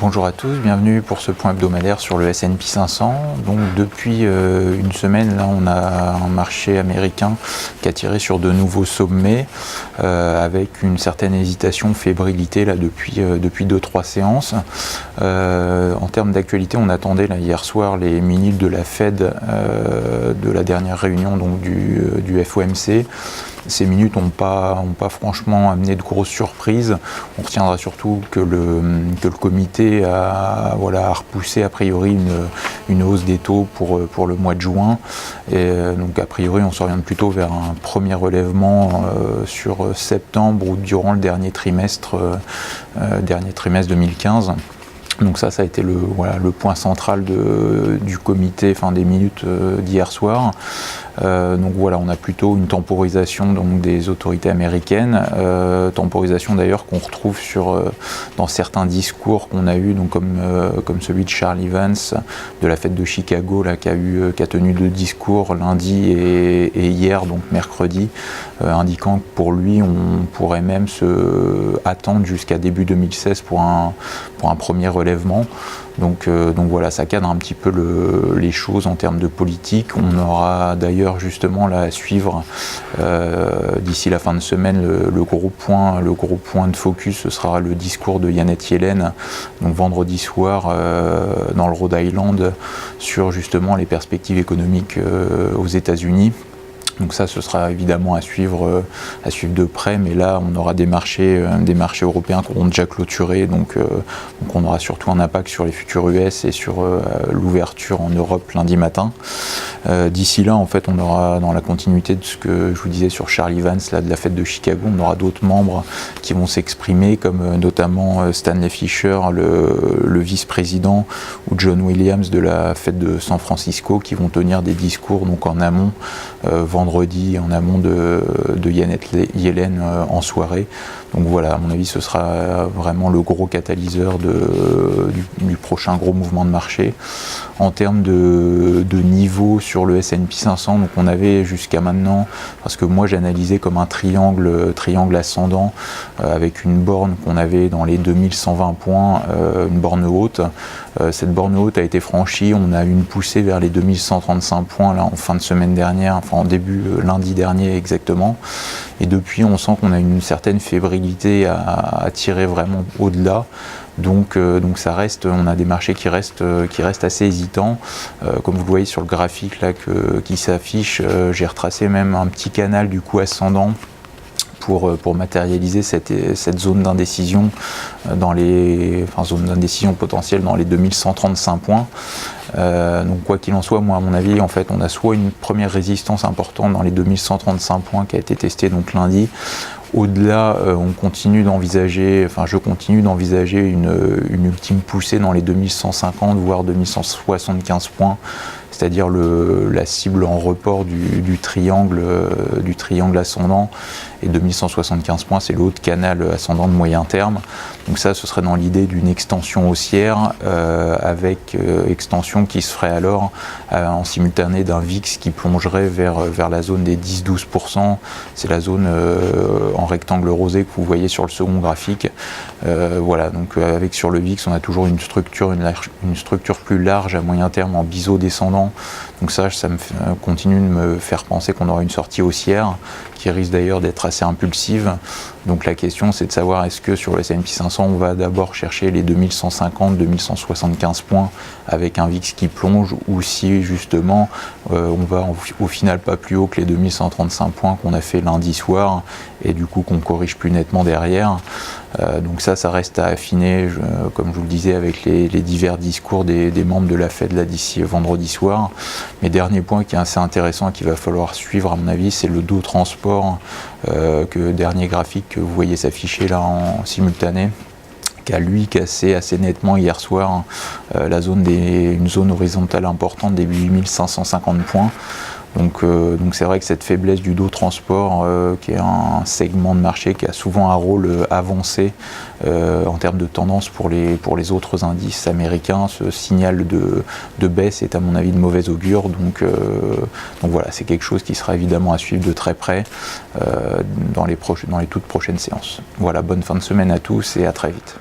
Bonjour à tous, bienvenue pour ce point hebdomadaire sur le S&P 500. Donc depuis une semaine, là, on a un marché américain qui a tiré sur de nouveaux sommets avec une certaine hésitation, fébrilité là depuis 2-3 séances. En termes d'actualité, on attendait là, hier soir les minutes de la Fed de la dernière réunion donc, du FOMC. Ces minutes n'ont pas franchement amené de grosses surprises. On retiendra surtout que le comité a repoussé a priori une hausse des taux pour le mois de juin. Et donc a priori on s'oriente plutôt vers un premier relèvement sur septembre ou durant le dernier trimestre 2015. Donc ça a été le point central du comité, des minutes d'hier soir. Donc voilà, on a plutôt une temporisation donc, des autorités américaines, temporisation d'ailleurs qu'on retrouve dans certains discours qu'on a eu, donc comme celui de Charlie Vance de la Fed de Chicago, là, qui a tenu 2 discours lundi et hier, donc mercredi, indiquant que pour lui on pourrait même se attendre jusqu'à début 2016 pour un premier relèvement. Donc voilà, ça cadre un petit peu les choses en termes de politique. On aura d'ailleurs justement là à suivre d'ici la fin de semaine le gros point de focus, ce sera le discours de Janet Yellen, donc vendredi soir dans le Rhode Island, sur justement les perspectives économiques aux États-Unis. Donc ça, ce sera évidemment à suivre de près, mais là, on aura des marchés européens qui auront déjà clôturé, donc on aura surtout un impact sur les futurs US et sur l'ouverture en Europe lundi matin. D'ici là, en fait, on aura, dans la continuité de ce que je vous disais sur Charlie Vance, là, de la Fed de Chicago, on aura d'autres membres qui vont s'exprimer, comme notamment Stanley Fischer, le vice-président, ou John Williams de la Fed de San Francisco, qui vont tenir des discours donc en amont vendredi, en amont de Janet Yellen en soirée. Donc voilà, à mon avis, ce sera vraiment le gros catalyseur du prochain gros mouvement de marché. En termes de niveau sur le S&P 500, donc on avait jusqu'à maintenant, parce que moi j'analysais comme un triangle ascendant avec une borne qu'on avait dans les 2120 points, une borne haute. Cette borne haute a été franchie, on a eu une poussée vers les 2135 points là en fin de semaine dernière, enfin en début lundi dernier exactement. Et depuis, on sent qu'on a une certaine fébrilité à tirer vraiment au-delà. Donc ça reste, on a des marchés qui restent assez hésitants. Comme vous le voyez sur le graphique là qui s'affiche, j'ai retracé même un petit canal du coup ascendant pour matérialiser cette zone d'indécision zone d'indécision potentielle dans les 2135 points. Donc quoi qu'il en soit, moi à mon avis, en fait, on a soit une première résistance importante dans les 2135 points qui a été testée donc lundi. Au-delà, je continue d'envisager une ultime poussée dans les 2150 voire 2175 points, c'est-à-dire la cible en report du triangle ascendant, et 2175 points, c'est le haut de canal ascendant de moyen terme. Donc ça, ce serait dans l'idée d'une extension haussière, avec extension qui se ferait alors en simultané d'un VIX qui plongerait vers la zone des 10-12%. C'est la zone en rectangle rosé que vous voyez sur le second graphique. Voilà, donc avec sur le VIX, on a toujours une structure plus large à moyen terme en biseau descendant. Donc ça continue de me faire penser qu'on aura une sortie haussière qui risque d'ailleurs d'être assez impulsive. Donc la question, c'est de savoir, est-ce que sur le S&P 500, on va d'abord chercher les 2150-2175 points avec un VIX qui plonge, ou si justement on va au final pas plus haut que les 2135 points qu'on a fait lundi soir, et du coup qu'on corrige plus nettement derrière. Donc ça reste à affiner, comme je vous le disais, avec les divers discours des membres de la Fed là d'ici vendredi soir. Mais dernier point qui est assez intéressant et qu'il va falloir suivre à mon avis, c'est le Dow Transport, dernier graphique que vous voyez s'afficher là en simultané, qui a lui cassé assez nettement hier soir une zone horizontale importante des 8550 points. Donc c'est vrai que cette faiblesse du Dow Transport, qui est un segment de marché qui a souvent un rôle avancé en termes de tendance pour les autres indices américains, ce signal de baisse est à mon avis de mauvais augure. Donc voilà, c'est quelque chose qui sera évidemment à suivre de très près dans les toutes prochaines séances. Voilà, bonne fin de semaine à tous et à très vite.